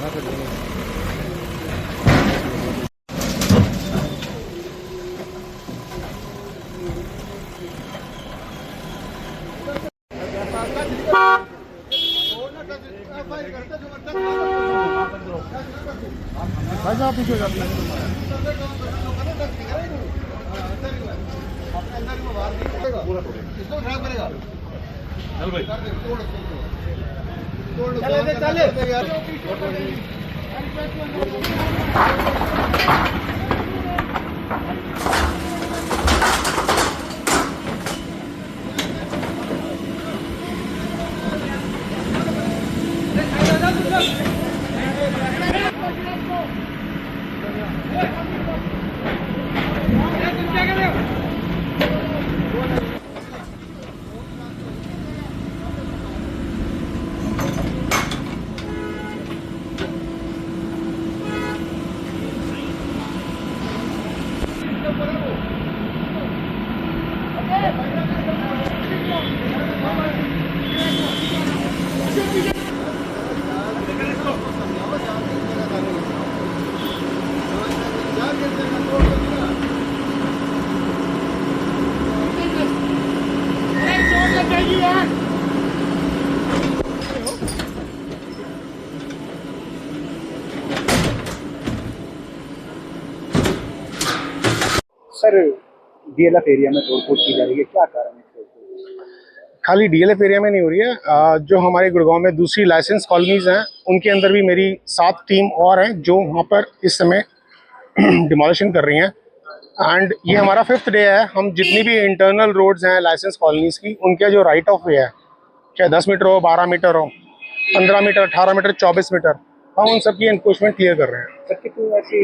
भाई साहब पीछे जाते हैं। सर, डीएलएफ एरिया में तोड़फोड़ की जा रही है, क्या कारण है? खाली डीएलएफ एरिया में नहीं हो रही है, जो हमारे गुड़गांव में दूसरी लाइसेंस कॉलोनीज हैं उनके अंदर भी मेरी 7 टीम और हैं जो वहाँ पर इस समय डिमोलिशन कर रही हैं। एंड ये हमारा 5th डे है। हम जितनी भी इंटरनल रोड्स हैं लाइसेंस कॉलोनीज की, उनके जो राइट ऑफ वे है, चाहे 10 मीटर हो, 12 मीटर हो, 15 मीटर, 18 मीटर, 24 मीटर, हम उन सब की एनक्रोचमेंट क्लियर कर रहे हैं। कितनी ऐसी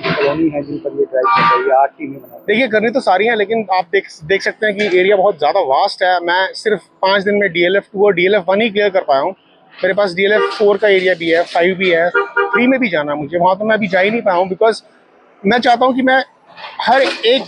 कॉलोनी है जिन पर ये ड्राइव कर रही है? 8 टीमें बना। देखिए, करनी तो सारी हैं, लेकिन आप देख सकते हैं कि एरिया बहुत ज़्यादा वास्ट है। मैं सिर्फ 5 दिन में DLF 2 और DLF 1 ही क्लियर कर पाया हूँ। मेरे पास DLF 4 का एरिया भी है, 5 भी है, 3 में भी जाना है मुझे। वहाँ तो मैं अभी जा ही नहीं पाया हूँ, बिकॉज मैं चाहता हूँ कि मैं हर एक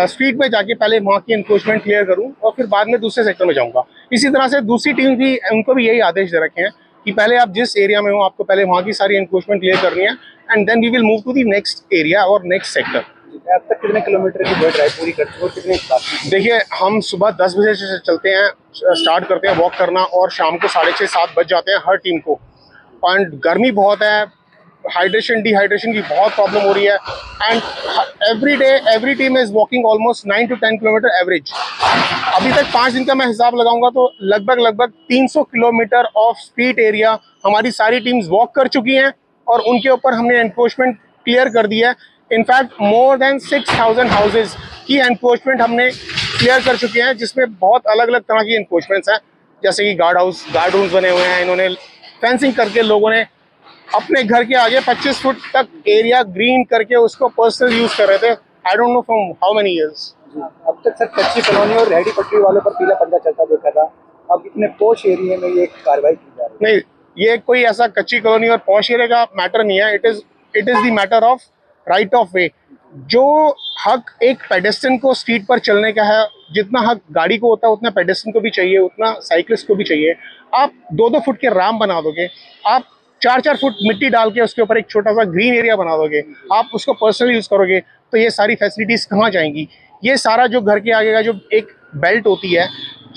स्ट्रीट में जाके पहले वहाँ की एनक्रोचमेंट क्लियर करूँ और फिर बाद में दूसरे सेक्टर में जाऊँगा। इसी तरह से दूसरी टीम भी, उनको भी यही आदेश दे रखे हैं कि पहले आप जिस एरिया में हो, आपको पहले वहाँ की सारी एनक्रोचमेंट क्लियर करनी है, and then we will move to the next area और नेक्स्ट सेक्टर। अब तक कितने किलोमीटर की ड्राइव पूरी कर चुके हो, कितने बाकी? देखिए, हम सुबह 10 बजे से चलते हैं, स्टार्ट करते हैं वॉक करना, और शाम को 6:30-7 बज जाते हैं हर टीम को। एंड गर्मी बहुत है, हाइड्रेशन, डिहाइड्रेशन की बहुत प्रॉब्लम हो रही है, and every day every team is walking almost 9 to 10 kilometre average. अभी तक 5 दिन का मैं हिसाब लगाऊंगा तो लगभग 300 किलोमीटर ऑफ स्ट्रीट एरिया हमारी सारी टीम्स वॉक कर चुकी हैं, और उनके ऊपर हमने एनक्रोचमेंट क्लियर कर दी है। इनफैक्ट मोर देन 6000 हाउसेज की एनक्रोचमेंट हमने क्लियर कर चुके हैं, जिसमें बहुत अलग अलग तरह की एनक्रोचमेंट्स हैं, जैसे कि गार्ड हाउस, गार्ड रूम्स बने हुए हैं। इन्होंने फेंसिंग करके, लोगों ने अपने घर के आगे 25 फुट तक एरिया ग्रीन करके उसको पर्सनल यूज कर रहे थे। I don't know from how many years. अब तक सर कच्ची कॉलोनी और रेहड़ी पटरी वालों पर पीला पंजा चलता देखा था, अब इतने पोश एरिया में ये कार्रवाई की जा रही है? नहीं, ये कोई ऐसा कच्ची कॉलोनी और पॉश एरिया का मैटर नहीं है। It is the matter of right of वे। जो हक एक पेडेस्ट्रियन को स्ट्रीट पर चलने का है, जितना हक गाड़ी को होता है उतना पेडेस्ट्रियन को भी चाहिए, उतना साइकिलिस्ट को भी चाहिए। आप 2-2 फुट के राम बना दोगे, आप 4-4 फुट मिट्टी डाल के उसके ऊपर एक छोटा सा ग्रीन एरिया बना दोगे, आप उसको पर्सनली यूज करोगे, तो ये सारी फैसिलिटीज कहाँ जाएंगी? ये सारा जो घर के आगे का जो एक बेल्ट होती है,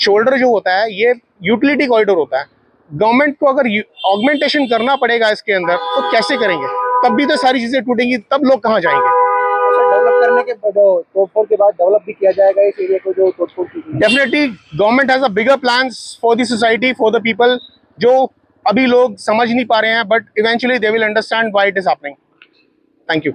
शोल्डर जो होता है, ये यूटिलिटी कॉरिडोर होता है। गवर्नमेंट को अगर ऑगमेंटेशन करना पड़ेगा इसके अंदर, तो कैसे करेंगे? तब भी तो सारी चीजें टूटेंगी, तब लोग कहाँ जाएंगे? डेवलप करने के तोड़फोड़ के बाद डेवलप भी किया जाएगा इस एरिया को, जो तोड़फोड़ की? Definitely government has a bigger plans for the society, for the people, जो अभी लोग समझ नहीं पा रहे हैं, but eventually they will understand why it is happening. Thank you.